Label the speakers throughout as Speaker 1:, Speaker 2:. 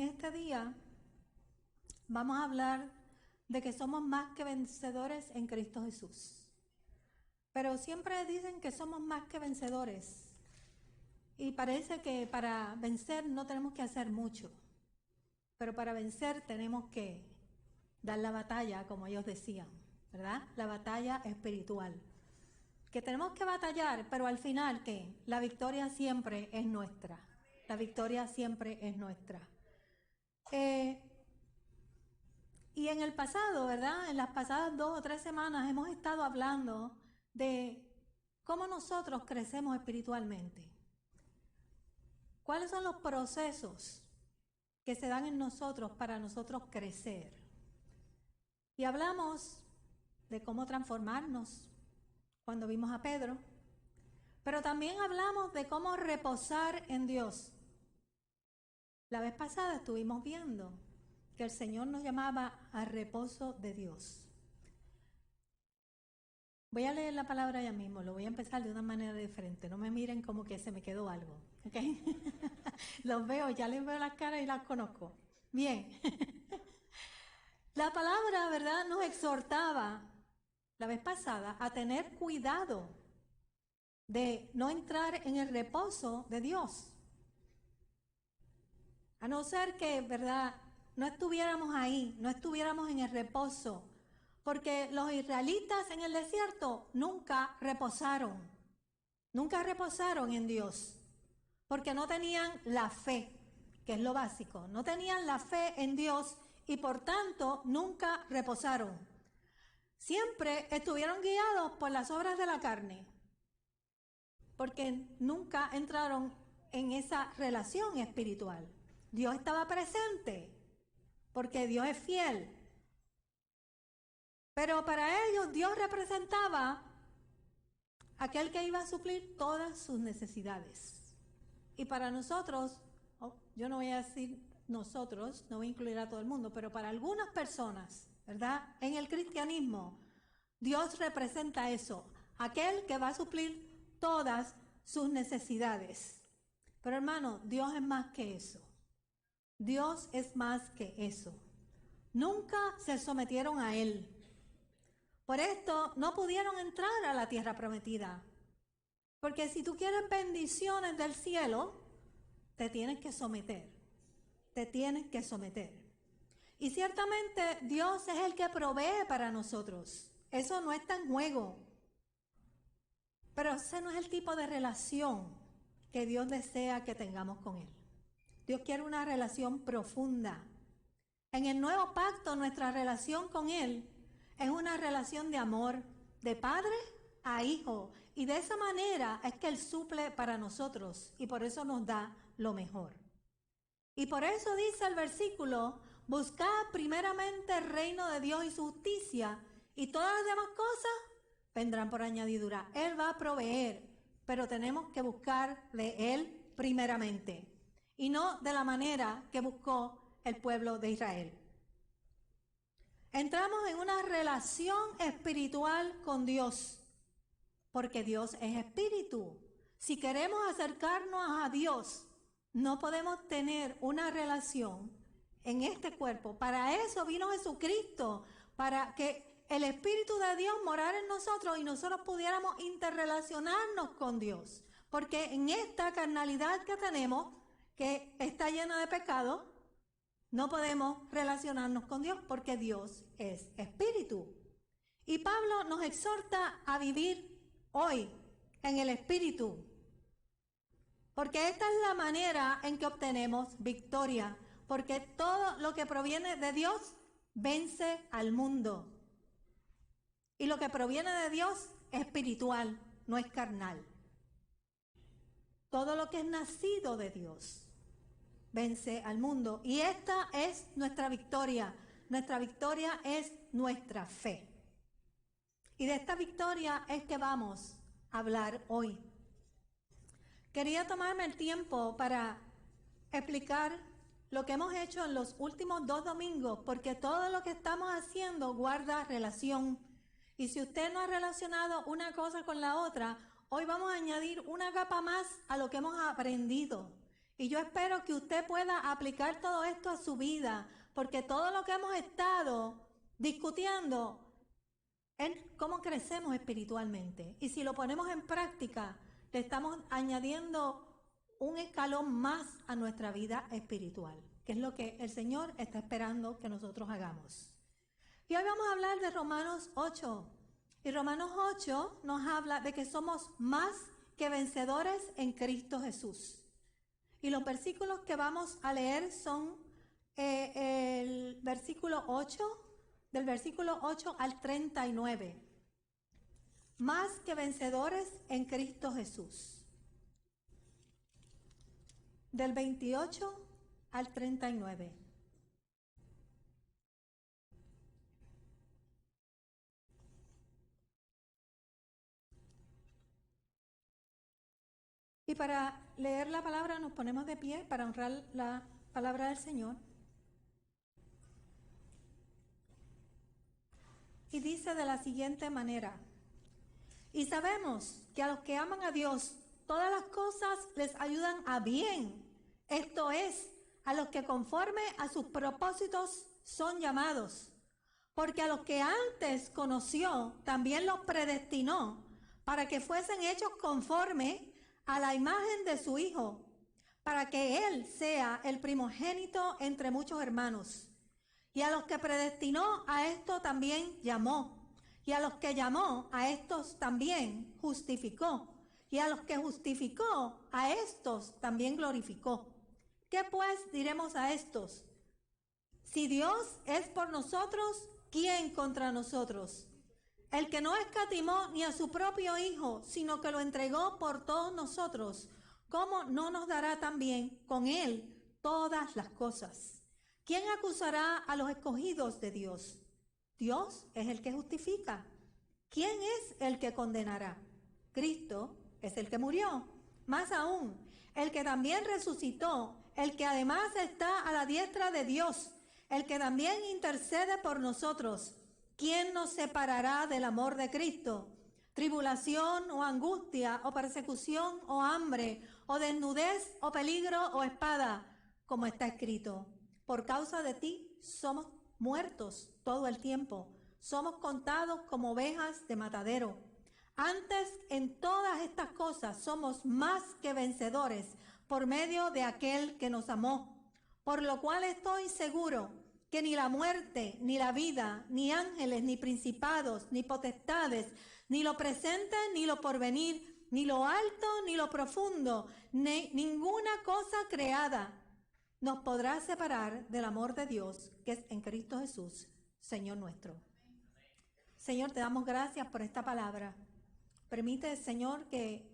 Speaker 1: en este día vamos a hablar de que somos más que vencedores en Cristo Jesús. Pero siempre dicen que somos más que vencedores. Y parece que para vencer no tenemos que hacer mucho. Pero para vencer tenemos que dar la batalla, como ellos decían, ¿verdad? La batalla espiritual. Que tenemos que batallar, pero al final, ¿qué? La victoria siempre es nuestra. La victoria siempre es nuestra. Y en el pasado, ¿verdad? En las pasadas 2 o 3 semanas hemos estado hablando de cómo nosotros crecemos espiritualmente. ¿Cuáles son los procesos que se dan en nosotros para nosotros crecer? Y hablamos de cómo transformarnos cuando vimos a Pedro, pero también hablamos de cómo reposar en Dios. La vez pasada estuvimos viendo que el Señor nos llamaba al reposo de Dios. Voy a leer la palabra ya mismo, lo voy a empezar de una manera diferente. No me miren como que se me quedó algo, ¿ok? Los veo, ya les veo las caras y las conozco. Bien. La palabra, ¿verdad?, nos exhortaba la vez pasada a tener cuidado de no entrar en el reposo de Dios. A no ser que, ¿verdad?, no estuviéramos ahí, no estuviéramos en el reposo. Porque los israelitas en el desierto nunca reposaron en Dios. Porque no tenían la fe, que es lo básico. No tenían la fe en Dios y por tanto nunca reposaron. Siempre estuvieron guiados por las obras de la carne. Porque nunca entraron en esa relación espiritual. Dios estaba presente, porque Dios es fiel. Pero para ellos Dios representaba aquel que iba a suplir todas sus necesidades. Y para nosotros, yo no voy a decir nosotros, no voy a incluir a todo el mundo, pero para algunas personas, ¿verdad?, en el cristianismo, Dios representa eso, aquel que va a suplir todas sus necesidades. Pero hermano, Dios es más que eso. Dios es más que eso. Nunca se sometieron a Él. Por esto no pudieron entrar a la tierra prometida. Porque si tú quieres bendiciones del cielo, te tienes que someter. Te tienes que someter. Y ciertamente Dios es el que provee para nosotros. Eso no está en juego. Pero ese no es el tipo de relación que Dios desea que tengamos con Él. Dios quiere una relación profunda. En el nuevo pacto, nuestra relación con Él es una relación de amor, de padre a hijo. Y de esa manera es que Él suple para nosotros y por eso nos da lo mejor. Y por eso dice el versículo, buscad primeramente el reino de Dios y su justicia y todas las demás cosas vendrán por añadidura. Él va a proveer, pero tenemos que buscar de Él primeramente y no de la manera que buscó el pueblo de Israel. Entramos en una relación espiritual con Dios, porque Dios es espíritu. Si queremos acercarnos a Dios, no podemos tener una relación en este cuerpo. Para eso vino Jesucristo, para que el Espíritu de Dios morara en nosotros y nosotros pudiéramos interrelacionarnos con Dios. Porque en esta carnalidad que tenemos, que está llena de pecado, no podemos relacionarnos con Dios porque Dios es espíritu. Y Pablo nos exhorta a vivir hoy en el espíritu. Porque esta es la manera en que obtenemos victoria. Porque todo lo que proviene de Dios vence al mundo. Y lo que proviene de Dios es espiritual, no es carnal. Todo lo que es nacido de Dios vence al mundo. Y esta es nuestra victoria. Nuestra victoria es nuestra fe. Y de esta victoria es que vamos a hablar hoy. Quería tomarme el tiempo para explicar lo que hemos hecho en los últimos 2 domingos, porque todo lo que estamos haciendo guarda relación. Y si usted no ha relacionado una cosa con la otra, hoy vamos a añadir una capa más a lo que hemos aprendido. Y yo espero que usted pueda aplicar todo esto a su vida, porque todo lo que hemos estado discutiendo es cómo crecemos espiritualmente. Y si lo ponemos en práctica, le estamos añadiendo un escalón más a nuestra vida espiritual, que es lo que el Señor está esperando que nosotros hagamos. Y hoy vamos a hablar de Romanos 8. Y Romanos 8 nos habla de que somos más que vencedores en Cristo Jesús. Y los versículos que vamos a leer son el versículo 8, del versículo 8 al 39. Más que vencedores en Cristo Jesús. Del 28 al 39. Y para leer la palabra nos ponemos de pie para honrar la palabra del Señor. Y dice de la siguiente manera: y sabemos que a los que aman a Dios, todas las cosas les ayudan a bien. Esto es, a los que conforme a sus propósitos son llamados. Porque a los que antes conoció, también los predestinó para que fuesen hechos conforme a la imagen de su Hijo, para que Él sea el primogénito entre muchos hermanos. Y a los que predestinó, a esto también llamó. Y a los que llamó, a estos también justificó. Y a los que justificó, a estos también glorificó. ¿Qué pues diremos a estos? Si Dios es por nosotros, ¿quién contra nosotros? El que no escatimó ni a su propio Hijo, sino que lo entregó por todos nosotros, ¿cómo no nos dará también con Él todas las cosas? ¿Quién acusará a los escogidos de Dios? Dios es el que justifica. ¿Quién es el que condenará? Cristo es el que murió. Más aún, el que también resucitó, el que además está a la diestra de Dios, el que también intercede por nosotros. ¿Quién nos separará del amor de Cristo? ¿Tribulación o angustia o persecución o hambre o desnudez o peligro o espada? Como está escrito: por causa de ti somos muertos todo el tiempo, somos contados como ovejas de matadero. Antes, en todas estas cosas somos más que vencedores por medio de aquel que nos amó. Por lo cual estoy seguro que ni la muerte, ni la vida, ni ángeles, ni principados, ni potestades, ni lo presente, ni lo porvenir, ni lo alto, ni lo profundo, ni ninguna cosa creada nos podrá separar del amor de Dios que es en Cristo Jesús, Señor nuestro. Señor, te damos gracias por esta palabra. Permite, Señor, que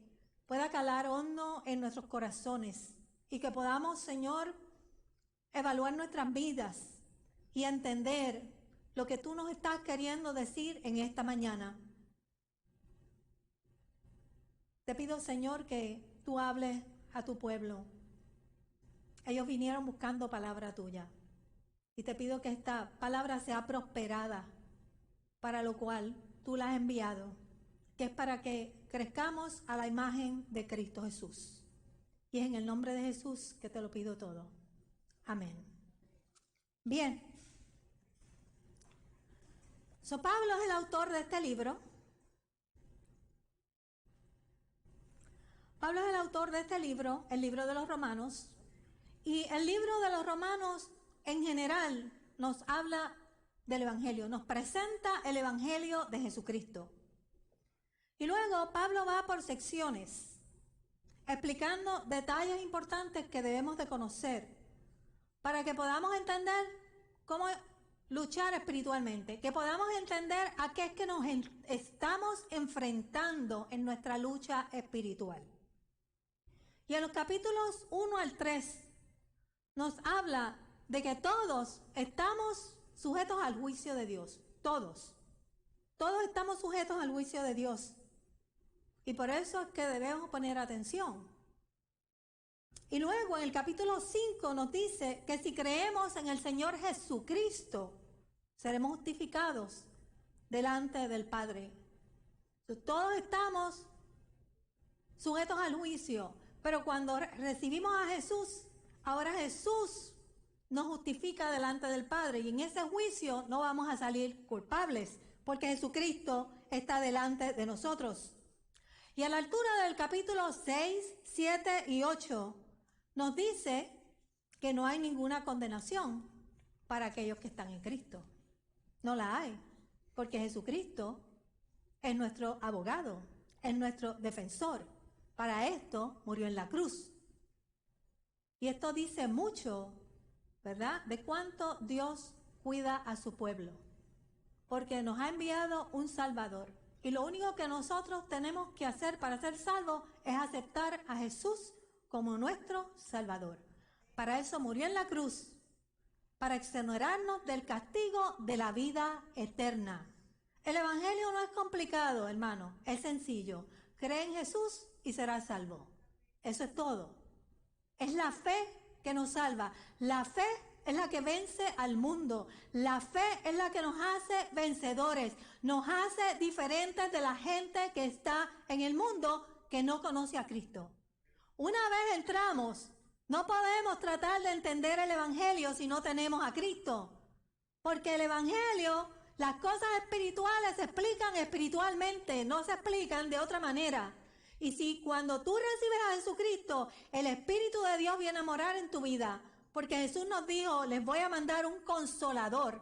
Speaker 1: pueda calar hondo en nuestros corazones y que podamos, Señor, evaluar nuestras vidas y entender lo que tú nos estás queriendo decir en esta mañana. Te pido, Señor, que tú hables a tu pueblo. Ellos vinieron buscando palabra tuya. Y te pido que esta palabra sea prosperada, para lo cual tú la has enviado, que es para que crezcamos a la imagen de Cristo Jesús. Y es en el nombre de Jesús que te lo pido todo. Amén. Bien. Pablo es el autor de este libro. Pablo es el autor de este libro, el libro de los Romanos. Y el libro de los Romanos en general nos habla del Evangelio, nos presenta el Evangelio de Jesucristo. Y luego Pablo va por secciones, explicando detalles importantes que debemos de conocer para que podamos entender cómo luchar espiritualmente, que podamos entender a qué es que nos estamos enfrentando en nuestra lucha espiritual. Y en los capítulos 1 al 3 nos habla de que todos estamos sujetos al juicio de Dios. Todos estamos sujetos al juicio de Dios. Y por eso es que debemos poner atención. Y luego en el capítulo 5 nos dice que si creemos en el Señor Jesucristo, seremos justificados delante del Padre. Todos estamos sujetos al juicio, Pero cuando recibimos a Jesús, ahora Jesús nos justifica delante del Padre y en ese juicio no vamos a salir culpables porque Jesucristo está delante de nosotros. Y a la altura del capítulo 6, 7 y 8 nos dice que no hay ninguna condenación para aquellos que están en Cristo. No la hay, porque Jesucristo es nuestro abogado, es nuestro defensor. Para esto murió en la cruz. Y esto dice mucho, ¿verdad?, de cuánto Dios cuida a su pueblo, porque nos ha enviado un Salvador. Y lo único que nosotros tenemos que hacer para ser salvos es aceptar a Jesús como nuestro Salvador. Para eso murió en la cruz, para exonerarnos del castigo de la vida eterna. El Evangelio no es complicado, hermano, es sencillo. Cree en Jesús y serás salvo. Eso es todo. Es la fe que nos salva. La fe es la que vence al mundo. La fe es la que nos hace vencedores. Nos hace diferentes de la gente que está en el mundo que no conoce a Cristo. Una vez entramos, no podemos tratar de entender el Evangelio si no tenemos a Cristo. Porque el Evangelio, las cosas espirituales se explican espiritualmente, no se explican de otra manera. Y si cuando tú recibes a Jesucristo, el Espíritu de Dios viene a morar en tu vida, porque Jesús nos dijo, les voy a mandar un consolador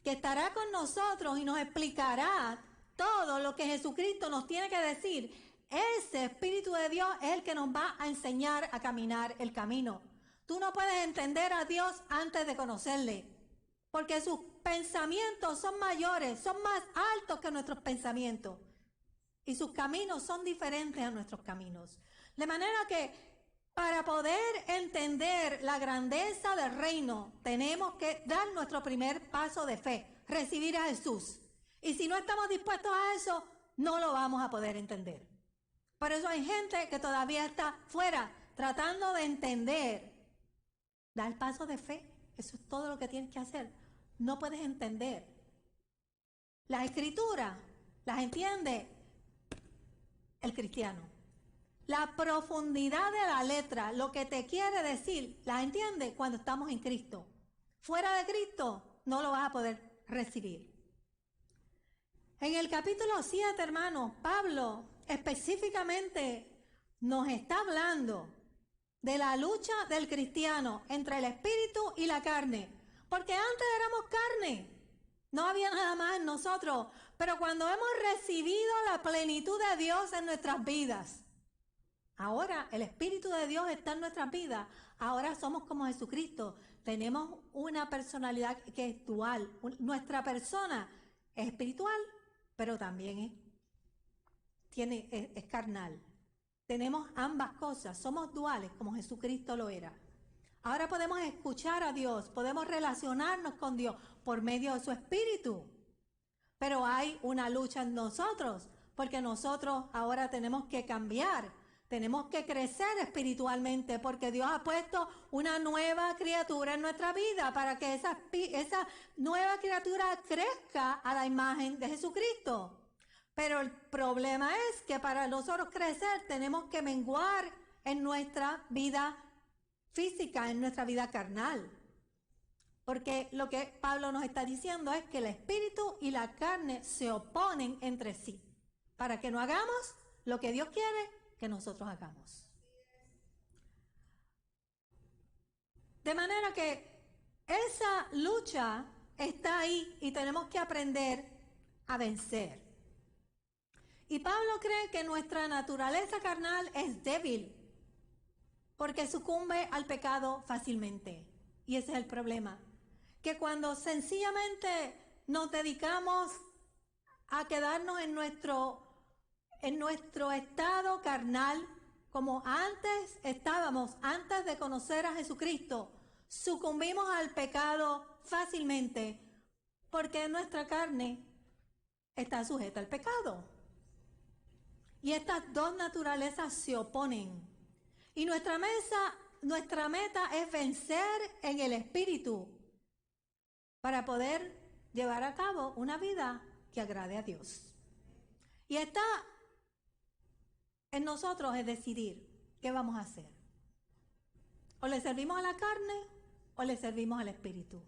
Speaker 1: que estará con nosotros y nos explicará todo lo que Jesucristo nos tiene que decir. Ese Espíritu de Dios es el que nos va a enseñar a caminar el camino. Tú no puedes entender a Dios antes de conocerle, porque sus pensamientos son mayores, son más altos que nuestros pensamientos. Y sus caminos son diferentes a nuestros caminos. De manera que para poder entender la grandeza del reino, tenemos que dar nuestro primer paso de fe, recibir a Jesús. Y si no estamos dispuestos a eso, no lo vamos a poder entender. Por eso hay gente que todavía está fuera, tratando de entender. Da el paso de fe, eso es todo lo que tienes que hacer. No puedes entender. Las escrituras las entiende el cristiano. La profundidad de la letra, lo que te quiere decir, la entiende cuando estamos en Cristo. Fuera de Cristo no lo vas a poder recibir. En el capítulo 7, hermanos, Pablo específicamente nos está hablando de la lucha del cristiano entre el espíritu y la carne. Porque antes éramos carne, no había nada más en nosotros. Pero cuando hemos recibido la plenitud de Dios en nuestras vidas, ahora el Espíritu de Dios está en nuestras vidas, ahora somos como Jesucristo. Tenemos una personalidad que es dual. Nuestra persona es espiritual, pero también es carnal. Tenemos ambas cosas, somos duales como Jesucristo lo era. Ahora podemos escuchar a Dios, podemos relacionarnos con Dios por medio de su Espíritu. Pero hay una lucha en nosotros, porque nosotros ahora tenemos que cambiar, tenemos que crecer espiritualmente, porque Dios ha puesto una nueva criatura en nuestra vida para que esa nueva criatura crezca a la imagen de Jesucristo. Pero el problema es que para nosotros crecer tenemos que menguar en nuestra vida física, en nuestra vida carnal. Porque lo que Pablo nos está diciendo es que el espíritu y la carne se oponen entre sí, para que no hagamos lo que Dios quiere que nosotros hagamos. De manera que esa lucha está ahí y tenemos que aprender a vencer. Y Pablo cree que nuestra naturaleza carnal es débil, porque sucumbe al pecado fácilmente. Y ese es el problema. Que cuando sencillamente nos dedicamos a quedarnos en nuestro estado carnal, como antes estábamos, antes de conocer a Jesucristo, sucumbimos al pecado fácilmente, porque nuestra carne está sujeta al pecado. Y estas dos naturalezas se oponen. Y nuestra meta es vencer en el espíritu para poder llevar a cabo una vida que agrade a Dios. Y está en nosotros es decidir. ¿qué vamos a hacer? O le servimos a la carne o le servimos al espíritu.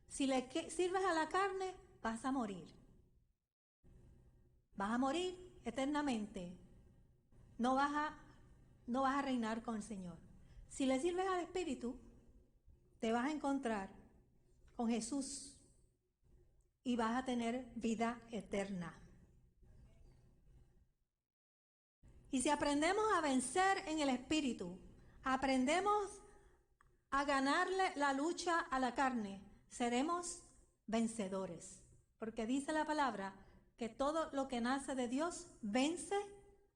Speaker 1: Si le sirves a la carne, vas a morir. Vas a morir eternamente. No vas a reinar con el Señor. Si le sirves al espíritu, te vas a encontrar con Jesús y vas a tener vida eterna. Y si aprendemos a vencer en el espíritu, aprendemos a ganarle la lucha a la carne, seremos vencedores. Porque dice la palabra que todo lo que nace de Dios vence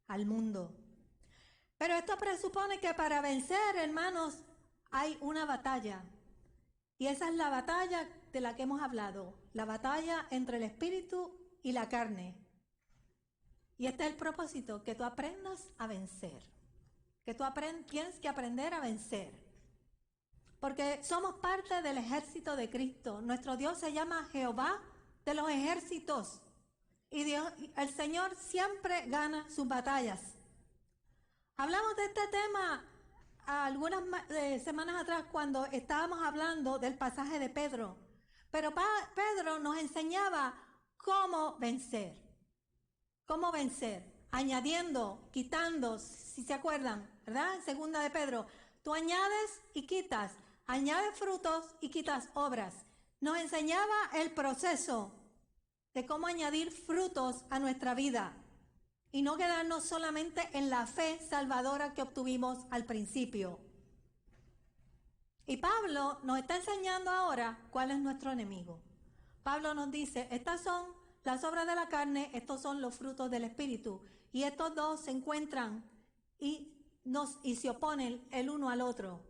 Speaker 1: al mundo. Pero esto presupone que para vencer, hermanos, hay una batalla. Y esa es la batalla de la que hemos hablado, la batalla entre el espíritu y la carne. Y este es el propósito, que tú aprendas a vencer. Que tú tienes que aprender a vencer. Porque somos parte del ejército de Cristo. Nuestro Dios se llama Jehová de los ejércitos. Y el Señor siempre gana sus batallas. Hablamos de este tema algunas semanas atrás cuando estábamos hablando del pasaje de Pedro. Pero Pedro nos enseñaba cómo vencer. ¿Cómo vencer? Añadiendo, quitando, si se acuerdan, ¿verdad? En segunda de Pedro, tú añades y quitas, añades frutos y quitas obras. Nos enseñaba el proceso de cómo añadir frutos a nuestra vida y no quedarnos solamente en la fe salvadora que obtuvimos al principio. Y Pablo nos está enseñando ahora cuál es nuestro enemigo. Pablo nos dice, estas son las obras de la carne, estos son los frutos del espíritu. Y estos dos se encuentran y se oponen el uno al otro.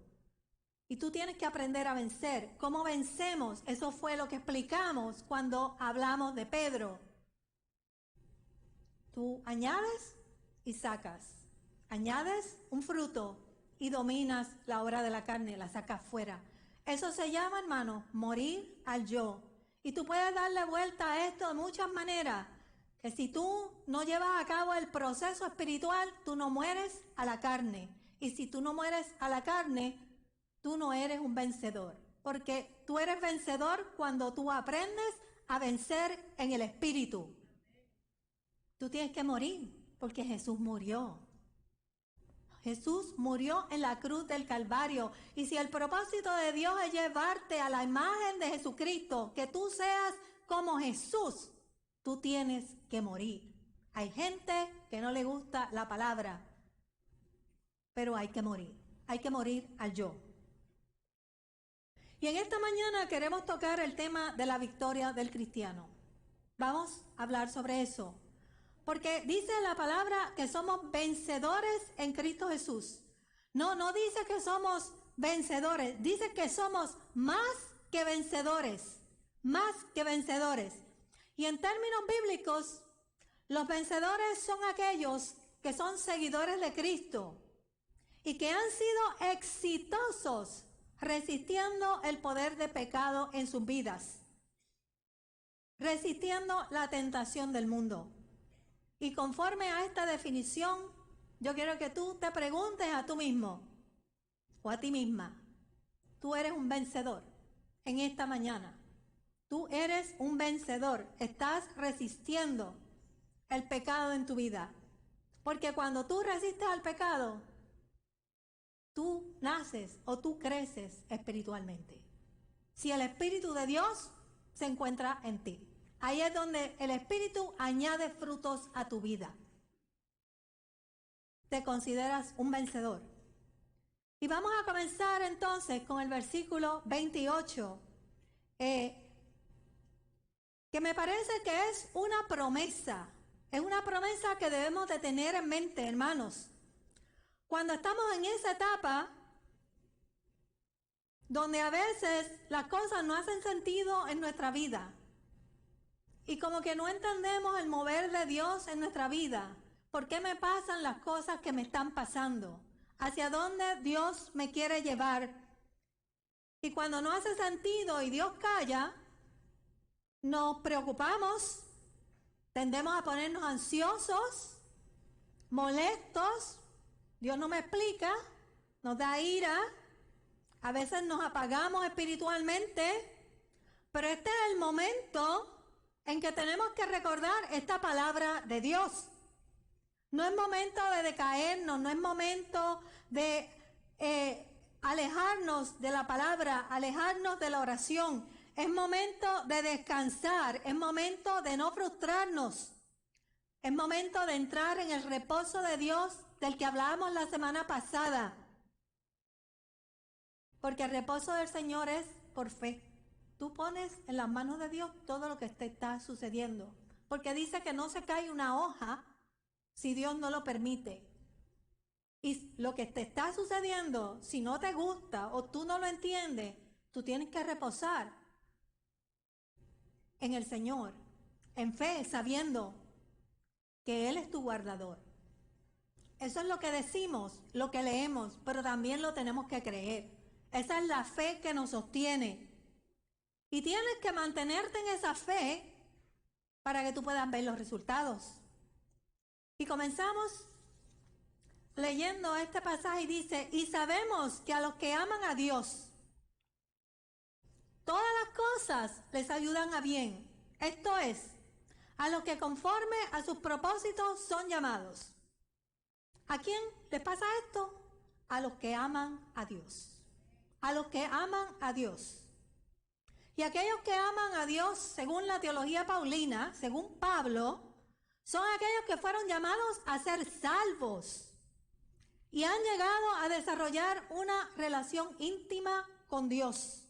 Speaker 1: Y tú tienes que aprender a vencer. ¿Cómo vencemos? Eso fue lo que explicamos cuando hablamos de Pedro. Tú añades y sacas. Añades un fruto y dominas la obra de la carne, la sacas fuera. Eso se llama, hermano, morir al yo. Y tú puedes darle vuelta a esto de muchas maneras. Que si tú no llevas a cabo el proceso espiritual, tú no mueres a la carne. Y si tú no mueres a la carne, tú no eres un vencedor. Porque tú eres vencedor cuando tú aprendes a vencer en el espíritu. Tú tienes que morir porque Jesús murió. Jesús murió en la cruz del Calvario. Y si el propósito de Dios es llevarte a la imagen de Jesucristo, que tú seas como Jesús, tú tienes que morir. Hay gente que no le gusta la palabra, pero hay que morir. Hay que morir al yo. Y en esta mañana queremos tocar el tema de la victoria del cristiano. Vamos a hablar sobre eso. Porque dice la palabra que somos vencedores en Cristo Jesús. No dice que somos vencedores, dice que somos más que vencedores, más que vencedores. Y en términos bíblicos, los vencedores son aquellos que son seguidores de Cristo y que han sido exitosos resistiendo el poder de pecado en sus vidas, resistiendo la tentación del mundo. Y conforme a esta definición, yo quiero que tú te preguntes a tú mismo o a ti misma, tú eres un vencedor en esta mañana. Tú eres un vencedor, estás resistiendo el pecado en tu vida. Porque cuando tú resistes al pecado, tú naces o tú creces espiritualmente. Si el Espíritu de Dios se encuentra en ti. Ahí es donde el Espíritu añade frutos a tu vida. Te consideras un vencedor. Y vamos a comenzar entonces con el versículo 28, que me parece que es una promesa. Es una promesa que debemos de tener en mente, hermanos. Cuando estamos en esa etapa donde a veces las cosas no hacen sentido en nuestra vida. Y como que no entendemos el mover de Dios en nuestra vida. ¿Por qué me pasan las cosas que me están pasando? ¿Hacia dónde Dios me quiere llevar? Y cuando no hace sentido y Dios calla, nos preocupamos, tendemos a ponernos ansiosos, molestos, Dios no me explica, nos da ira, a veces nos apagamos espiritualmente, pero este es el momento en que tenemos que recordar esta palabra de Dios. No es momento de decaernos, no es momento de alejarnos de la palabra, alejarnos de la oración. Es momento de descansar, es momento de no frustrarnos. Es momento de entrar en el reposo de Dios del que hablábamos la semana pasada. Porque el reposo del Señor es por fe. Tú pones en las manos de Dios todo lo que te está sucediendo. Porque dice que no se cae una hoja si Dios no lo permite. Y lo que te está sucediendo, si no te gusta o tú no lo entiendes, tú tienes que reposar en el Señor, en fe, sabiendo que Él es tu guardador. Eso es lo que decimos, lo que leemos, pero también lo tenemos que creer. Esa es la fe que nos sostiene. Y tienes que mantenerte en esa fe para que tú puedas ver los resultados. Y comenzamos leyendo este pasaje y dice, y sabemos que a los que aman a Dios, todas las cosas les ayudan a bien. Esto es, a los que conforme a sus propósitos son llamados. ¿A quién les pasa esto? A los que aman a Dios. A los que aman a Dios. Y aquellos que aman a Dios, según la teología paulina, según Pablo, son aquellos que fueron llamados a ser salvos y han llegado a desarrollar una relación íntima con Dios.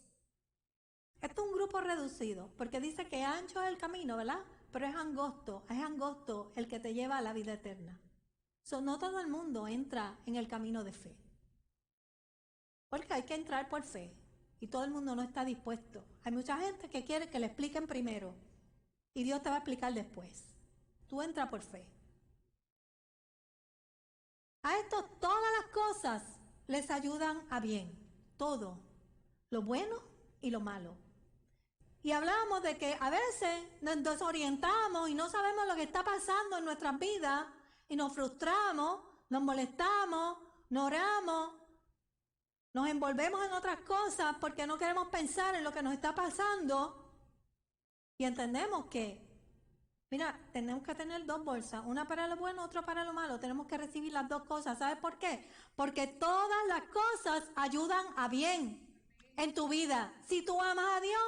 Speaker 1: Esto es un grupo reducido, porque dice que ancho es el camino, ¿verdad? Pero es angosto el que te lleva a la vida eterna. No todo el mundo entra en el camino de fe, porque hay que entrar por fe y todo el mundo no está dispuesto. Hay mucha gente que quiere que le expliquen primero y Dios te va a explicar después. Tú entras por fe. A esto todas las cosas les ayudan a bien, todo, lo bueno y lo malo. Y hablábamos de que a veces nos desorientamos y no sabemos lo que está pasando en nuestras vidas y nos frustramos, nos molestamos, no oramos, nos envolvemos en otras cosas porque no queremos pensar en lo que nos está pasando y entendemos que, mira, tenemos que tener dos bolsas, una para lo bueno, otra para lo malo. Tenemos que recibir las dos cosas. ¿Sabes por qué? Porque todas las cosas ayudan a bien en tu vida. Si tú amas a Dios,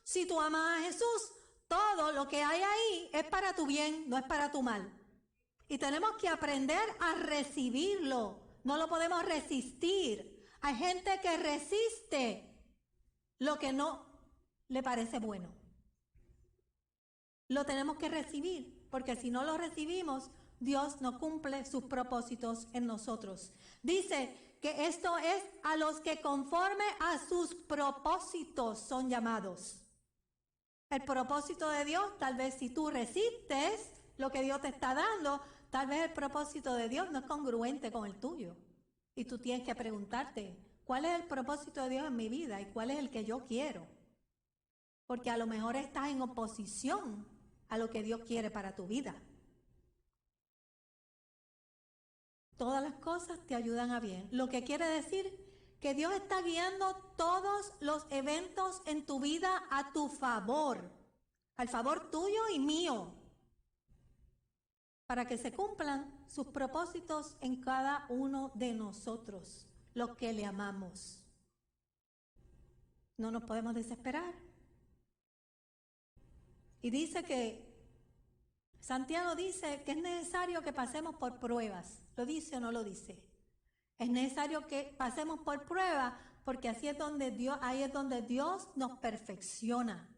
Speaker 1: si tú amas a Jesús, todo lo que hay ahí es para tu bien, no es para tu mal. Y tenemos que aprender a recibirlo. No lo podemos resistir. Hay gente que resiste lo que no le parece bueno. Lo tenemos que recibir, porque si no lo recibimos, Dios no cumple sus propósitos en nosotros. Dice que esto es a los que conforme a sus propósitos son llamados. El propósito de Dios, tal vez si tú resistes lo que Dios te está dando, tal vez el propósito de Dios no es congruente con el tuyo. Y tú tienes que preguntarte, ¿cuál es el propósito de Dios en mi vida y cuál es el que yo quiero? Porque a lo mejor estás en oposición a lo que Dios quiere para tu vida. Todas las cosas te ayudan a bien. Lo que quiere decir que Dios está guiando todos los eventos en tu vida a tu favor, al favor tuyo y mío, para que se cumplan sus propósitos en cada uno de nosotros, los que le amamos. No nos podemos desesperar. Y dice que, Santiago dice que es necesario que pasemos por pruebas. ¿Lo dice o no lo dice? Es necesario que pasemos por pruebas porque ahí es donde Dios nos perfecciona.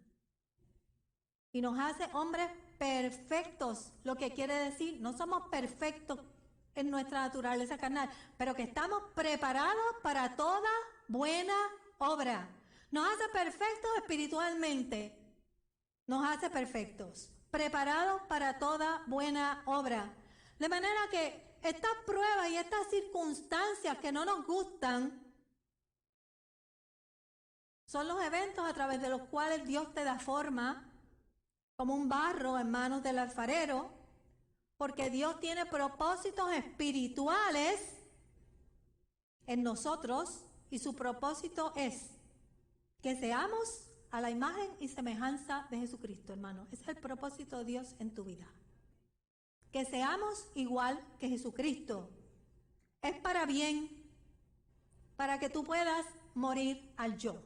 Speaker 1: Y nos hace hombres perfectos, lo que quiere decir, no somos perfectos en nuestra naturaleza carnal, pero que estamos preparados para toda buena obra. Nos hace perfectos espiritualmente. Nos hace perfectos, preparados para toda buena obra. De manera que estas pruebas y estas circunstancias que no nos gustan son los eventos a través de los cuales Dios te da forma como un barro en manos del alfarero, porque Dios tiene propósitos espirituales en nosotros y su propósito es que seamos a la imagen y semejanza de Jesucristo, hermano. Ese es el propósito de Dios en tu vida. Que seamos igual que Jesucristo. Es para bien, para que tú puedas morir al yo.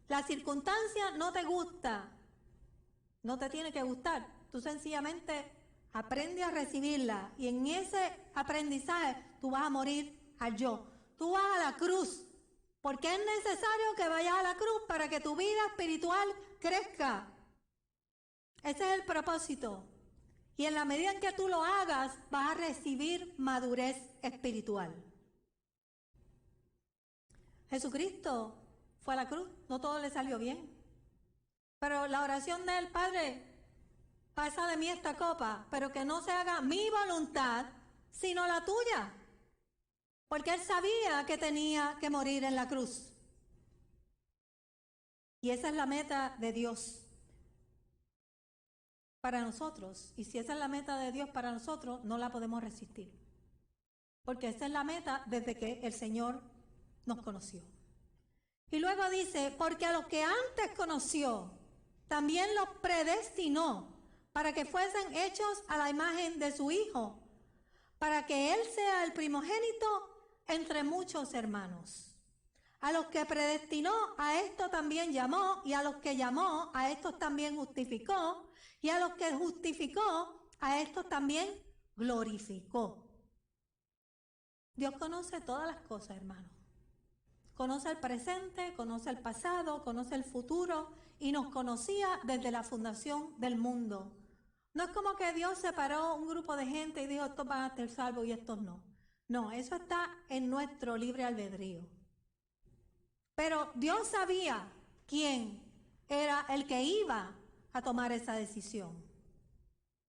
Speaker 1: La circunstancia no te gusta, no te tiene que gustar. Tú sencillamente aprende a recibirla y en ese aprendizaje tú vas a morir al yo. Tú vas a la cruz, porque es necesario que vayas a la cruz para que tu vida espiritual crezca. Ese es el propósito. Y en la medida en que tú lo hagas, vas a recibir madurez espiritual. Jesucristo fue a la cruz, no todo le salió bien. Pero la oración del Padre, pasa de mí esta copa, pero que no se haga mi voluntad, sino la tuya. Porque Él sabía que tenía que morir en la cruz. Y esa es la meta de Dios para nosotros. Y si esa es la meta de Dios para nosotros, no la podemos resistir. Porque esa es la meta desde que el Señor nos conoció. Y luego dice, porque a los que antes conoció, también los predestinó para que fuesen hechos a la imagen de su Hijo, para que Él sea el primogénito entre muchos hermanos. A los que predestinó, a esto también llamó, y a los que llamó, a estos también justificó, y a los que justificó, a estos también glorificó. Dios conoce todas las cosas, hermanos. Conoce el presente, conoce el pasado, conoce el futuro y nos conocía desde la fundación del mundo. No es como que Dios separó un grupo de gente y dijo, estos van a ser salvos y estos no. No, eso está en nuestro libre albedrío. Pero Dios sabía quién era el que iba a tomar esa decisión.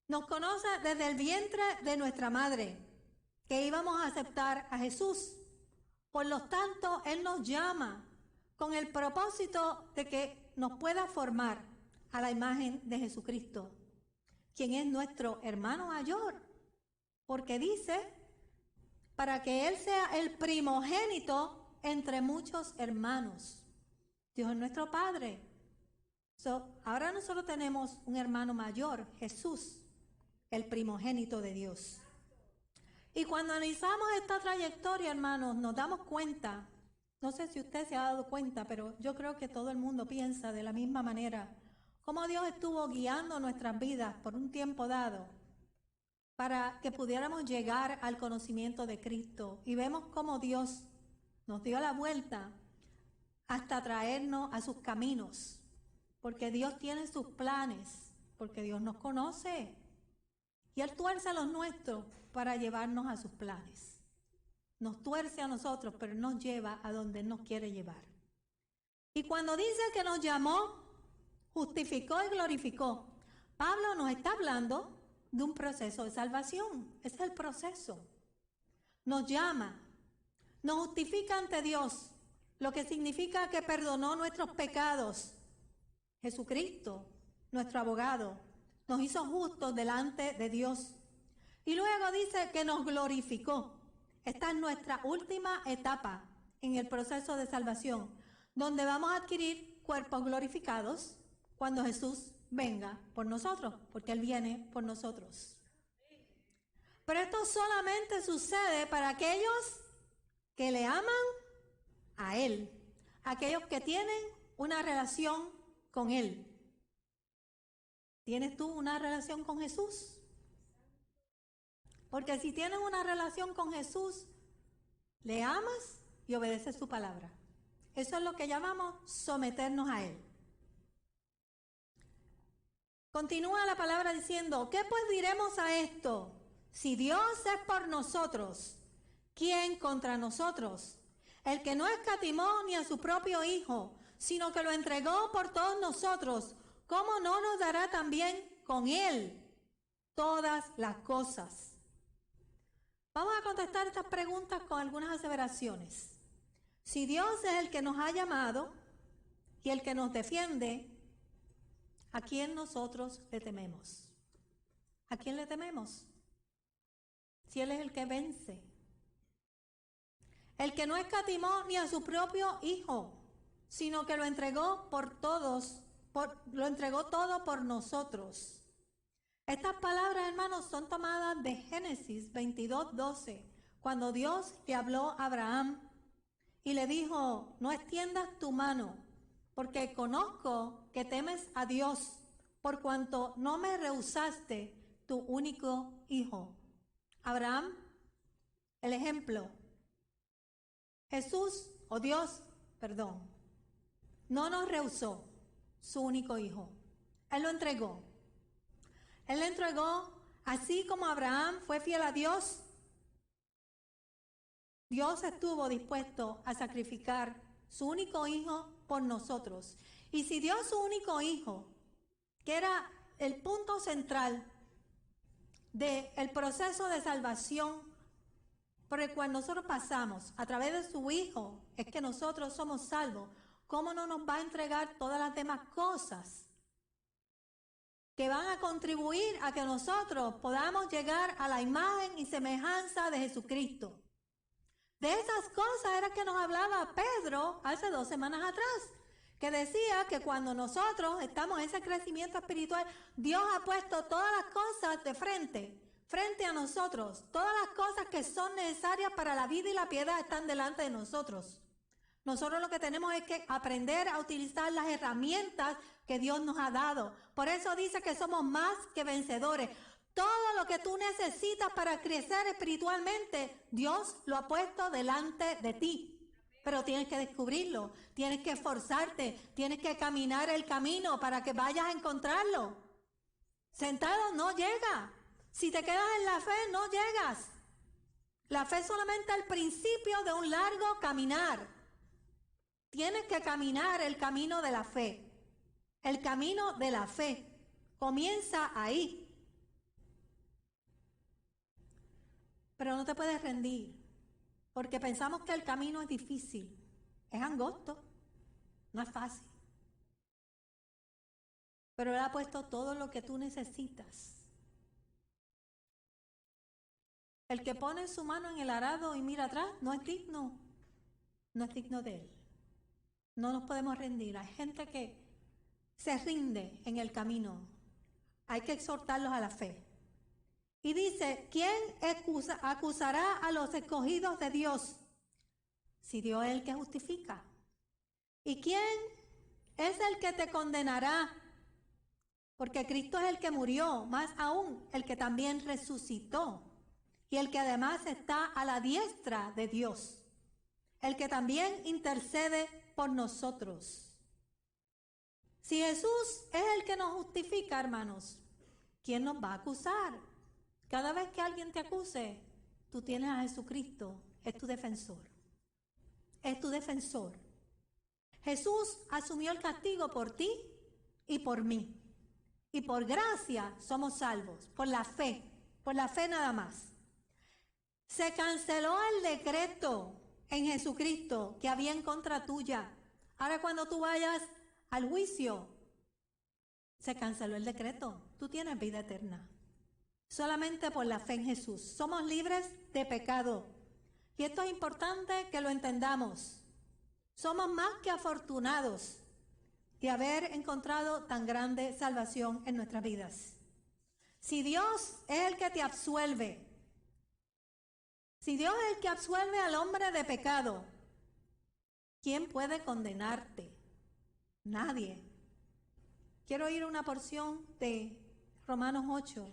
Speaker 1: Nos conoce desde el vientre de nuestra madre, que íbamos a aceptar a Jesús. Por lo tanto, Él nos llama con el propósito de que nos pueda formar a la imagen de Jesucristo, quien es nuestro hermano mayor, porque dice, para que Él sea el primogénito entre muchos hermanos. Dios es nuestro Padre. Ahora nosotros tenemos un hermano mayor, Jesús, el primogénito de Dios. Y cuando analizamos esta trayectoria, hermanos, nos damos cuenta, no sé si usted se ha dado cuenta, pero yo creo que todo el mundo piensa de la misma manera, cómo Dios estuvo guiando nuestras vidas por un tiempo dado para que pudiéramos llegar al conocimiento de Cristo. Y vemos cómo Dios nos dio la vuelta hasta traernos a sus caminos, porque Dios tiene sus planes, porque Dios nos conoce y Él tuerce a los nuestros para llevarnos a sus planes. Nos tuerce a nosotros, pero nos lleva a donde Él nos quiere llevar. Y cuando dice que nos llamó, justificó y glorificó, Pablo nos está hablando de un proceso de salvación. Ese es el proceso. Nos llama, nos justifica ante Dios, lo que significa que perdonó nuestros pecados. Jesucristo, nuestro abogado, nos hizo justos delante de Dios. Y luego dice que nos glorificó. Esta es nuestra última etapa en el proceso de salvación, donde vamos a adquirir cuerpos glorificados cuando Jesús venga por nosotros, porque Él viene por nosotros. Pero esto solamente sucede para aquellos que le aman a Él, aquellos que tienen una relación con Él. ¿Tienes tú una relación con Jesús? Porque si tienes una relación con Jesús, le amas y obedeces su palabra. Eso es lo que llamamos someternos a Él. Continúa la palabra diciendo, ¿qué pues diremos a esto? Si Dios es por nosotros, ¿quién contra nosotros? El que no escatimó ni a su propio Hijo, sino que lo entregó por todos nosotros, ¿cómo no nos dará también con Él todas las cosas? Vamos a contestar estas preguntas con algunas aseveraciones. Si Dios es el que nos ha llamado y el que nos defiende, ¿a quién nosotros le tememos? ¿A quién le tememos? Si Él es el que vence. el que no escatimó ni a su propio Hijo, sino que lo entregó por todos, lo entregó todo por nosotros. Estas palabras, hermanos, son tomadas de Génesis 22:12, cuando Dios le habló a Abraham y le dijo: no extiendas tu mano, porque conozco que temes a Dios, por cuanto no me rehusaste tu único hijo. Abraham, el ejemplo. Jesús, o Dios, perdón, no nos rehusó su único hijo. Él lo entregó. Él lo entregó así como Abraham fue fiel a Dios. Dios estuvo dispuesto a sacrificar su único hijo por nosotros. Y si dio su único hijo, que era el punto central del proceso de salvación por el cual nosotros pasamos, a través de su hijo, es que nosotros somos salvos, ¿cómo no nos va a entregar todas las demás cosas que van a contribuir a que nosotros podamos llegar a la imagen y semejanza de Jesucristo? De esas cosas era que nos hablaba Pedro hace 2 semanas atrás, que decía que cuando nosotros estamos en ese crecimiento espiritual, Dios ha puesto todas las cosas de frente a nosotros. Todas las cosas que son necesarias para la vida y la piedad están delante de nosotros. Nosotros lo que tenemos es que aprender a utilizar las herramientas que Dios nos ha dado. Por eso dice que somos más que vencedores. Todo lo que tú necesitas para crecer espiritualmente, Dios lo ha puesto delante de ti. Pero tienes que descubrirlo, tienes que esforzarte, tienes que caminar el camino para que vayas a encontrarlo. Sentado no llega. Si te quedas en la fe, no llegas. La fe es solamente el principio de un largo caminar. Tienes que caminar el camino de la fe. El camino de la fe comienza ahí. Pero no te puedes rendir, porque pensamos que el camino es difícil, es angosto, no es fácil. Pero Él ha puesto todo lo que tú necesitas. El que pone su mano en el arado y mira atrás no es digno de Él. No nos podemos rendir. Hay gente que se rinde en el camino. Hay que exhortarlos a la fe. Y dice, ¿quién acusará a los escogidos de Dios? Si Dios es el que justifica. ¿Y quién es el que te condenará? Porque Cristo es el que murió, más aún el que también resucitó. Y el que además está a la diestra de Dios. El que también intercede por nosotros. Si Jesús es el que nos justifica, hermanos, ¿quién nos va a acusar? Cada vez que alguien te acuse, tú tienes a Jesucristo, es tu defensor. Es tu defensor. Jesús asumió el castigo por ti y por mí. Y por gracia somos salvos, por la fe nada más. Se canceló el decreto en Jesucristo que había en contra tuya. Ahora cuando tú vayas al juicio, se canceló el decreto. Tú tienes vida eterna. Solamente por la fe en Jesús. Somos libres de pecado. Y esto es importante que lo entendamos. Somos más que afortunados de haber encontrado tan grande salvación en nuestras vidas. Si Dios es el que te absuelve, si Dios es el que absuelve al hombre de pecado, ¿quién puede condenarte? Nadie. Quiero ir a una porción de Romanos 8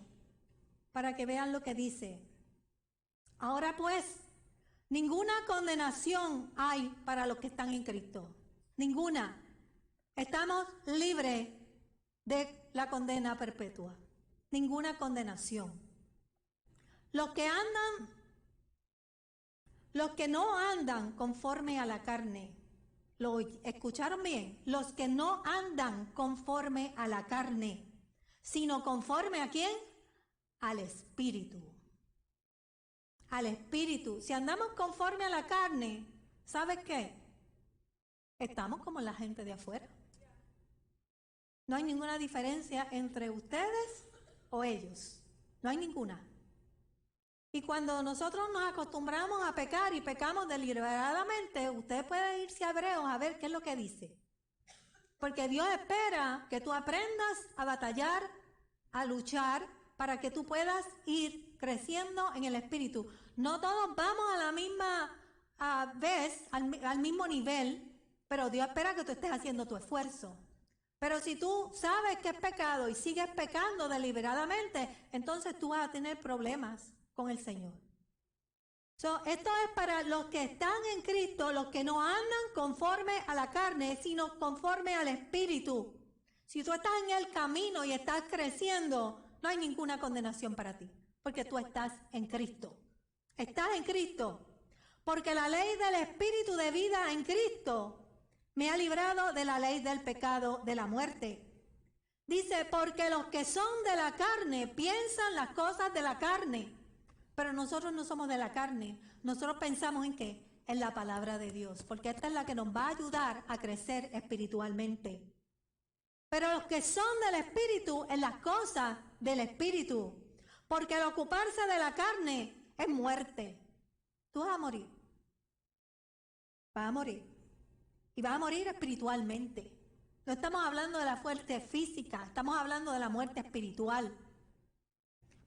Speaker 1: para que vean lo que dice. Ahora pues, ninguna condenación hay para los que están en Cristo. Ninguna. Estamos libres de la condena perpetua. Ninguna condenación. Los que no andan conforme a la carne. ¿Lo escucharon bien? Los que no andan conforme a la carne, sino conforme ¿a quién? Al Espíritu. Al Espíritu. Si andamos conforme a la carne, ¿sabes qué? Estamos como la gente de afuera. No hay ninguna diferencia entre ustedes o ellos. No hay ninguna. Y cuando nosotros nos acostumbramos a pecar y pecamos deliberadamente, usted puede irse a Hebreos a ver qué es lo que dice. Porque Dios espera que tú aprendas a batallar, a luchar, para que tú puedas ir creciendo en el Espíritu. No todos vamos a la misma vez, al mismo nivel, pero Dios espera que tú estés haciendo tu esfuerzo. Pero si tú sabes que es pecado y sigues pecando deliberadamente, entonces tú vas a tener problemas con el Señor. Esto es para los que están en Cristo, los que no andan conforme a la carne, sino conforme al Espíritu. Si tú estás en el camino y estás creciendo, no hay ninguna condenación para ti, porque tú estás en Cristo. Estás en Cristo, porque la ley del Espíritu de vida en Cristo me ha librado de la ley del pecado, de la muerte. Dice, porque los que son de la carne piensan las cosas de la carne. Pero nosotros no somos de la carne. Nosotros pensamos en ¿qué? En la palabra de Dios. Porque esta es la que nos va a ayudar a crecer espiritualmente. Pero los que son del Espíritu, en las cosas del Espíritu. Porque el ocuparse de la carne es muerte. Tú vas a morir. Vas a morir. Y vas a morir espiritualmente. No estamos hablando de la muerte física. Estamos hablando de la muerte espiritual.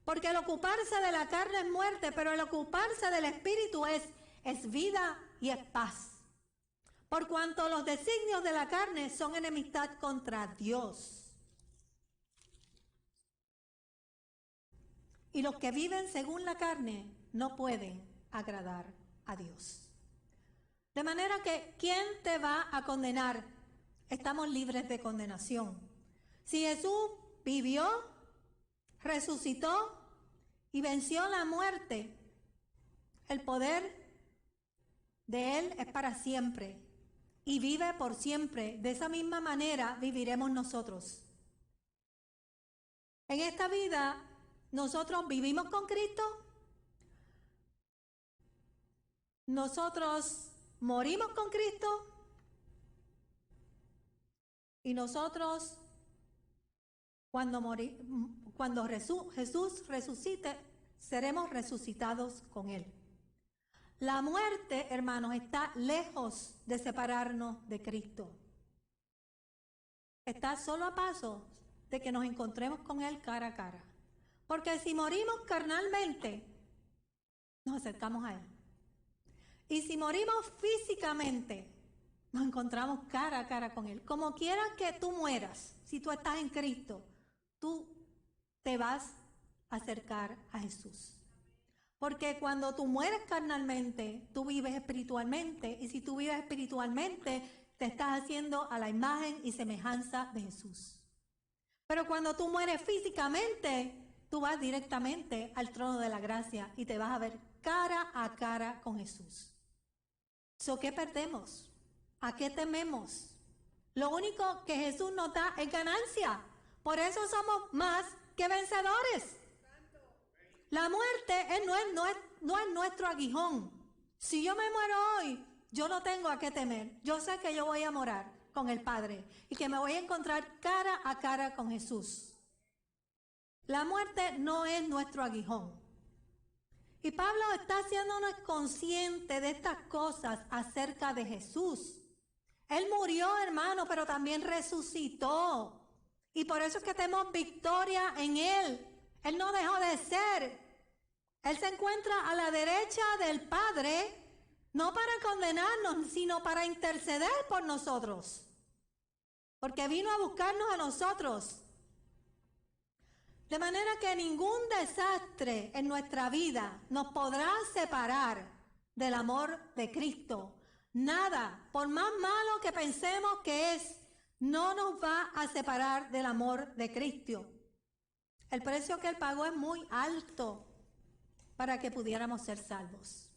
Speaker 1: Porque el ocuparse de la carne es muerte, pero el ocuparse del Espíritu es vida y es paz. Por cuanto los designios de la carne son enemistad contra Dios. Y los que viven según la carne no pueden agradar a Dios. De manera que, ¿quién te va a condenar? Estamos libres de condenación. Si Jesús vivió, resucitó y venció la muerte, el poder de Él es para siempre y vive por siempre. De esa misma manera viviremos nosotros. En esta vida, nosotros vivimos con Cristo, nosotros morimos con Cristo y nosotros cuando Jesús resucite, seremos resucitados con Él. La muerte, hermanos, está lejos de separarnos de Cristo. Está solo a paso de que nos encontremos con Él cara a cara. Porque si morimos carnalmente, nos acercamos a Él. Y si morimos físicamente, nos encontramos cara a cara con Él. Como quiera que tú mueras, si tú estás en Cristo, tú te vas a acercar a Jesús. Porque cuando tú mueres carnalmente, tú vives espiritualmente. Y si tú vives espiritualmente, te estás haciendo a la imagen y semejanza de Jesús. Pero cuando tú mueres físicamente, tú vas directamente al trono de la gracia y te vas a ver cara a cara con Jesús. ¿Qué perdemos? ¿A qué tememos? Lo único que Jesús nos da es ganancia. Por eso somos más que vencedores. La muerte no es nuestro aguijón. Si yo me muero hoy, yo no tengo a qué temer. Yo sé que yo voy a morar con el Padre y que me voy a encontrar cara a cara con Jesús. La muerte no es nuestro aguijón. Y Pablo está haciéndonos conscientes de estas cosas acerca de Jesús. Él murió, hermano, pero también resucitó. Y por eso es que tenemos victoria en Él. Él no dejó de ser. Él se encuentra a la derecha del Padre, no para condenarnos, sino para interceder por nosotros. Porque vino a buscarnos a nosotros. De manera que ningún desastre en nuestra vida nos podrá separar del amor de Cristo. Nada, por más malo que pensemos que es, no nos va a separar del amor de Cristo. El precio que Él pagó es muy alto para que pudiéramos ser salvos.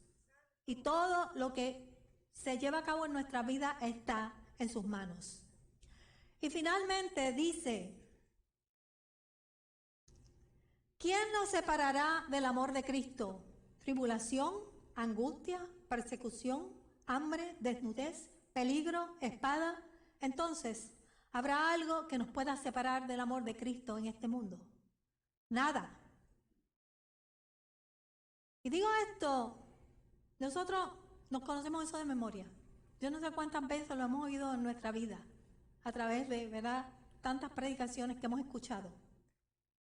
Speaker 1: Y todo lo que se lleva a cabo en nuestra vida está en sus manos. Y finalmente dice: ¿quién nos separará del amor de Cristo? ¿Tribulación, angustia, persecución, hambre, desnudez, peligro, espada? Entonces, ¿habrá algo que nos pueda separar del amor de Cristo en este mundo? Nada. Y digo esto, nosotros nos conocemos eso de memoria. Yo no sé cuántas veces lo hemos oído en nuestra vida, a través de, ¿verdad?, tantas predicaciones que hemos escuchado.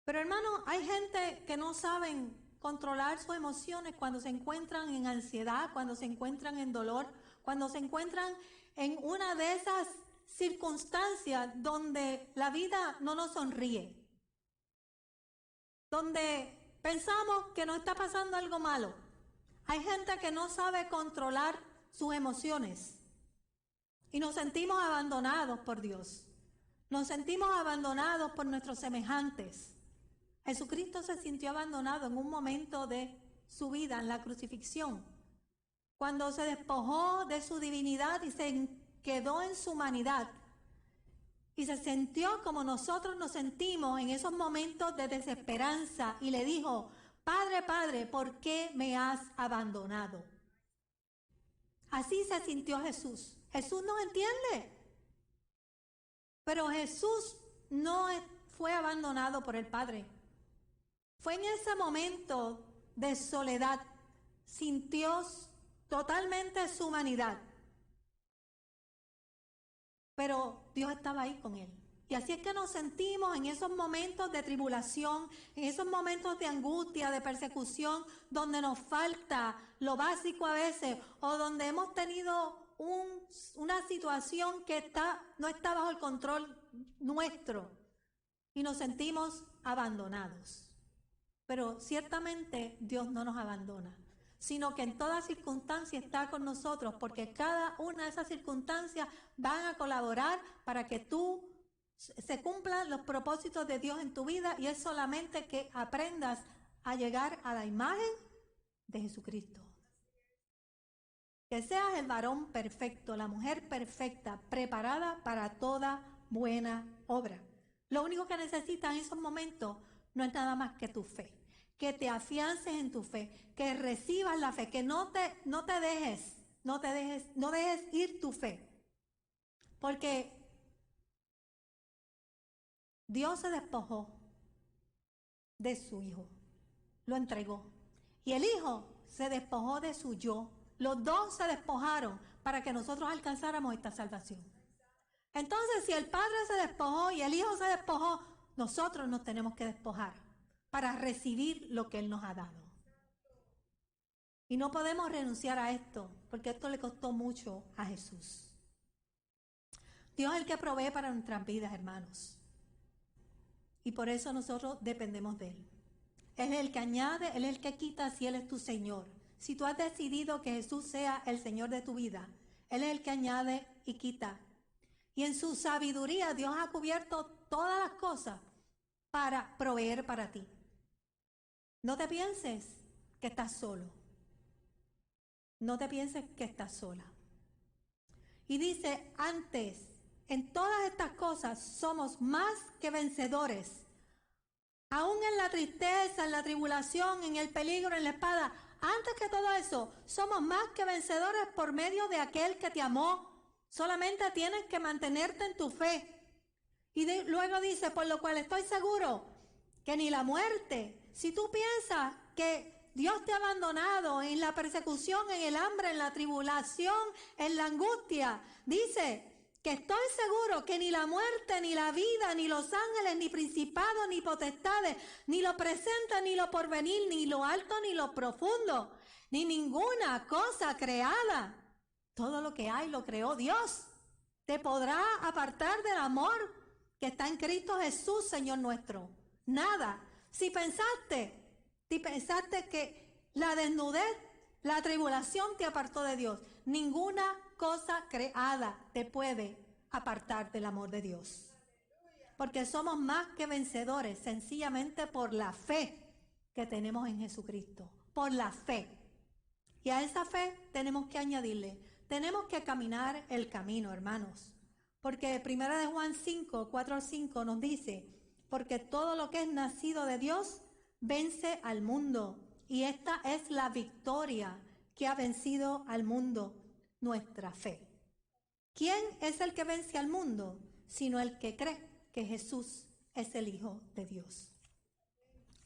Speaker 1: Pero hermano, hay gente que no saben controlar sus emociones cuando se encuentran en ansiedad, cuando se encuentran en dolor, cuando se encuentran en una de esas circunstancias donde la vida no nos sonríe, donde pensamos que nos está pasando algo malo. Hay gente que no sabe controlar sus emociones y nos sentimos abandonados por Dios. Nos sentimos abandonados por nuestros semejantes. Jesucristo se sintió abandonado en un momento de su vida, en la crucifixión, cuando se despojó de su divinidad y se quedó en su humanidad. Y se sintió como nosotros nos sentimos en esos momentos de desesperanza y le dijo: Padre, Padre, ¿por qué me has abandonado? Así se sintió Jesús. Jesús nos entiende. Pero Jesús no fue abandonado por el Padre. Fue en ese momento de soledad, sintió totalmente su humanidad. Pero Dios estaba ahí con él. Y así es que nos sentimos en esos momentos de tribulación, en esos momentos de angustia, de persecución, donde nos falta lo básico a veces, o donde hemos tenido una situación que no está bajo el control nuestro y nos sentimos abandonados. Pero ciertamente Dios no nos abandona, sino que en toda circunstancia está con nosotros, porque cada una de esas circunstancias van a colaborar para que se cumplan los propósitos de Dios en tu vida, y es solamente que aprendas a llegar a la imagen de Jesucristo. Que seas el varón perfecto, la mujer perfecta, preparada para toda buena obra. Lo único que necesitas en esos momentos no es nada más que tu fe. Que te afiances en tu fe, que recibas la fe, que no dejes ir tu fe. Porque Dios se despojó de su Hijo, lo entregó. Y el Hijo se despojó de su yo. Los dos se despojaron para que nosotros alcanzáramos esta salvación. Entonces, si el Padre se despojó y el Hijo se despojó, nosotros nos tenemos que despojar para recibir lo que Él nos ha dado. Y no podemos renunciar a esto, porque esto le costó mucho a Jesús. Dios es el que provee para nuestras vidas, hermanos. Y por eso nosotros dependemos de Él. Él es el que añade, Él es el que quita, si Él es tu Señor. Si tú has decidido que Jesús sea el Señor de tu vida, Él es el que añade y quita. Y en su sabiduría Dios ha cubierto todas las cosas para proveer para ti. No te pienses que estás solo. No te pienses que estás sola. Y dice, antes, en todas estas cosas somos más que vencedores. Aún en la tristeza, en la tribulación, en el peligro, en la espada, antes que todo eso, somos más que vencedores por medio de aquel que te amó. Solamente tienes que mantenerte en tu fe. Y luego dice, por lo cual estoy seguro que ni la muerte, si tú piensas que Dios te ha abandonado en la persecución, en el hambre, en la tribulación, en la angustia, dice que estoy seguro que ni la muerte, ni la vida, ni los ángeles, ni principados, ni potestades, ni lo presente, ni lo porvenir, ni lo alto, ni lo profundo, ni ninguna cosa creada. Todo lo que hay lo creó Dios. Te podrá apartar del amor que está en Cristo Jesús, Señor nuestro. Nada. Si pensaste que la desnudez, la tribulación te apartó de Dios, ninguna cosa creada te puede apartar del amor de Dios. Porque somos más que vencedores, sencillamente por la fe que tenemos en Jesucristo. Por la fe. Y a esa fe tenemos que añadirle, tenemos que caminar el camino, hermanos. Porque 1 de Juan 5, 4-5 nos dice, porque todo lo que es nacido de Dios vence al mundo. Y esta es la victoria que ha vencido al mundo, nuestra fe. ¿Quién es el que vence al mundo? Sino el que cree que Jesús es el Hijo de Dios.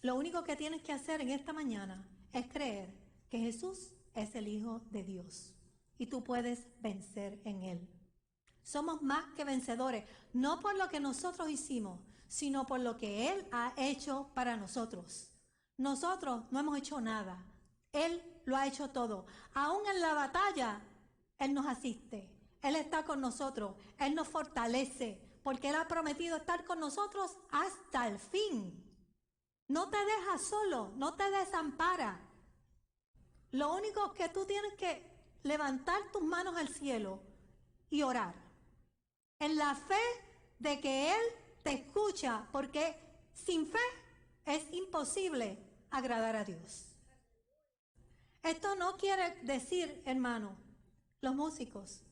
Speaker 1: Lo único que tienes que hacer en esta mañana es creer que Jesús es el Hijo de Dios y tú puedes vencer en Él. Somos más que vencedores, no por lo que nosotros hicimos, sino por lo que Él ha hecho para nosotros. Nosotros no hemos hecho nada, Él lo ha hecho todo. Aún en la batalla, Él nos asiste, Él está con nosotros, Él nos fortalece, porque Él ha prometido estar con nosotros hasta el fin. No te deja solo, no te desampara. Lo único que tú tienes que levantar tus manos al cielo y orar. En la fe de que Él te escucha, porque sin fe es imposible agradar a Dios. Esto no quiere decir, hermano, los músicos,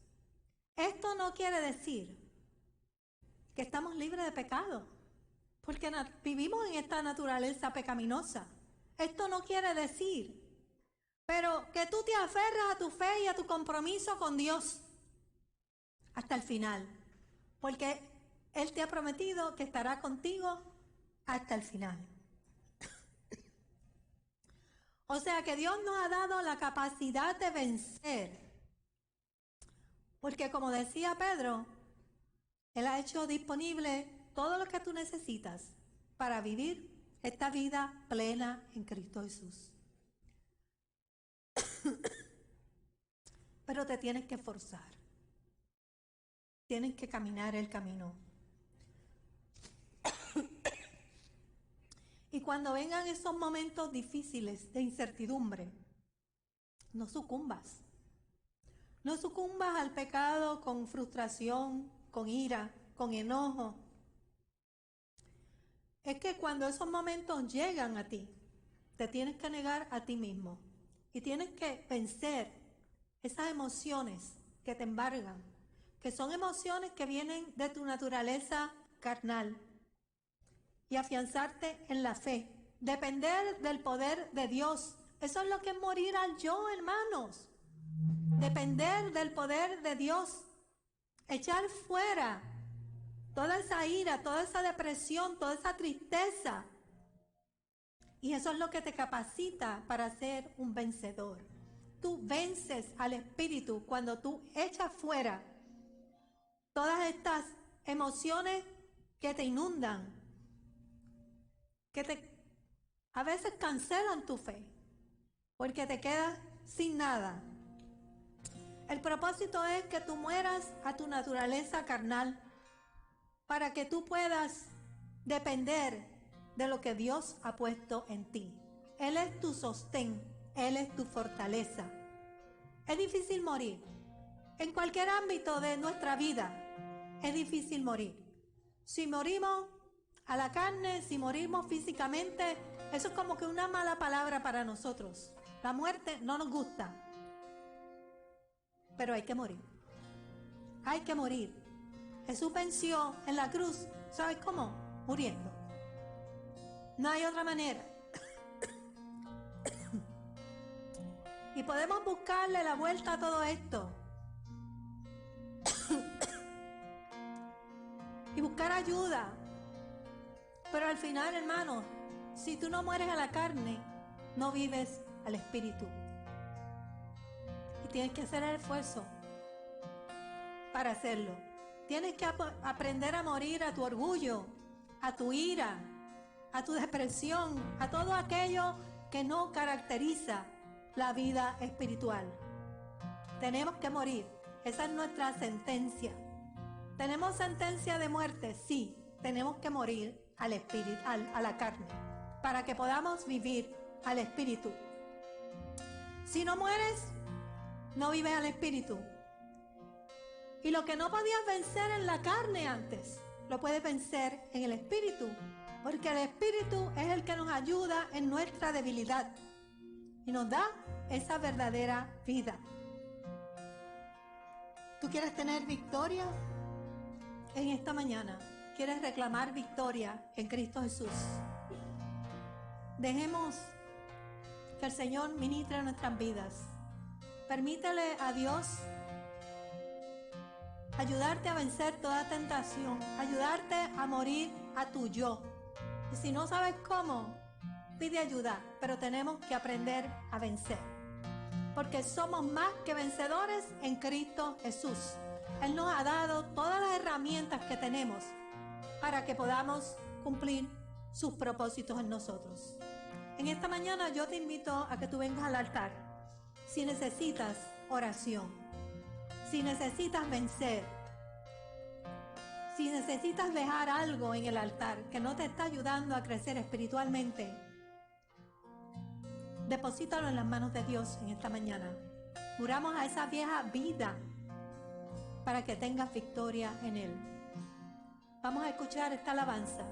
Speaker 1: esto no quiere decir que estamos libres de pecado, porque vivimos en esta naturaleza pecaminosa. Esto no quiere decir, pero que tú te aferras a tu fe y a tu compromiso con Dios hasta el final, porque Él te ha prometido que estará contigo hasta el final. O sea que Dios nos ha dado la capacidad de vencer, porque como decía Pedro, Él ha hecho disponible todo lo que tú necesitas para vivir esta vida plena en Cristo Jesús. Pero te tienes que esforzar. Tienes que caminar el camino. Y cuando vengan esos momentos difíciles de incertidumbre, no sucumbas. No sucumbas al pecado con frustración, con ira, con enojo. Es que cuando esos momentos llegan a ti, te tienes que negar a ti mismo y tienes que vencer esas emociones que te embargan, que son emociones que vienen de tu naturaleza carnal, y afianzarte en la fe, depender del poder de Dios. Eso es lo que es morir al yo, hermanos. Depender del poder de Dios, echar fuera toda esa ira, toda esa depresión, toda esa tristeza. Y eso es lo que te capacita para ser un vencedor. Tú vences al espíritu cuando tú echas fuera todas estas emociones que te inundan, que a veces cancelan tu fe, porque te quedas sin nada. El propósito es que tú mueras a tu naturaleza carnal para que tú puedas depender de lo que Dios ha puesto en ti. Él es tu sostén, Él es tu fortaleza. Es difícil morir. En cualquier ámbito de nuestra vida es difícil morir. Si morimos a la carne, si morimos físicamente, eso es como que una mala palabra para nosotros. La muerte no nos gusta. Pero hay que morir. Hay que morir. Jesús venció en la cruz, ¿sabes cómo? Muriendo. No hay otra manera. Y podemos buscarle la vuelta a todo esto. Y buscar ayuda. Pero al final, hermano, si tú no mueres a la carne, no vives al espíritu. Y tienes que hacer el esfuerzo para hacerlo. Tienes que aprender a morir a tu orgullo, a tu ira, a tu depresión, a todo aquello que no caracteriza la vida espiritual. Tenemos que morir. Esa es nuestra sentencia. ¿Tenemos sentencia de muerte? Sí. Tenemos que morir al espíritu, a la carne, para que podamos vivir al espíritu. Si no mueres, no vives al espíritu. Y lo que no podías vencer en la carne antes, lo puedes vencer en el espíritu, porque el espíritu es el que nos ayuda en nuestra debilidad y nos da esa verdadera vida. ¿Tú quieres tener victoria en esta mañana? ¿Quieres reclamar victoria en Cristo Jesús? Dejemos que el Señor ministre nuestras vidas. Permítele a Dios ayudarte a vencer toda tentación, ayudarte a morir a tu yo. Y si no sabes cómo, pide ayuda, pero tenemos que aprender a vencer. Porque somos más que vencedores en Cristo Jesús. Él nos ha dado todas las herramientas que tenemos para que podamos cumplir sus propósitos en nosotros. En esta mañana yo te invito a que tú vengas al altar. Si necesitas oración, si necesitas vencer, si necesitas dejar algo en el altar que no te está ayudando a crecer espiritualmente, deposítalo en las manos de Dios en esta mañana. Juramos a esa vieja vida para que tengas victoria en Él. Vamos a escuchar esta alabanza.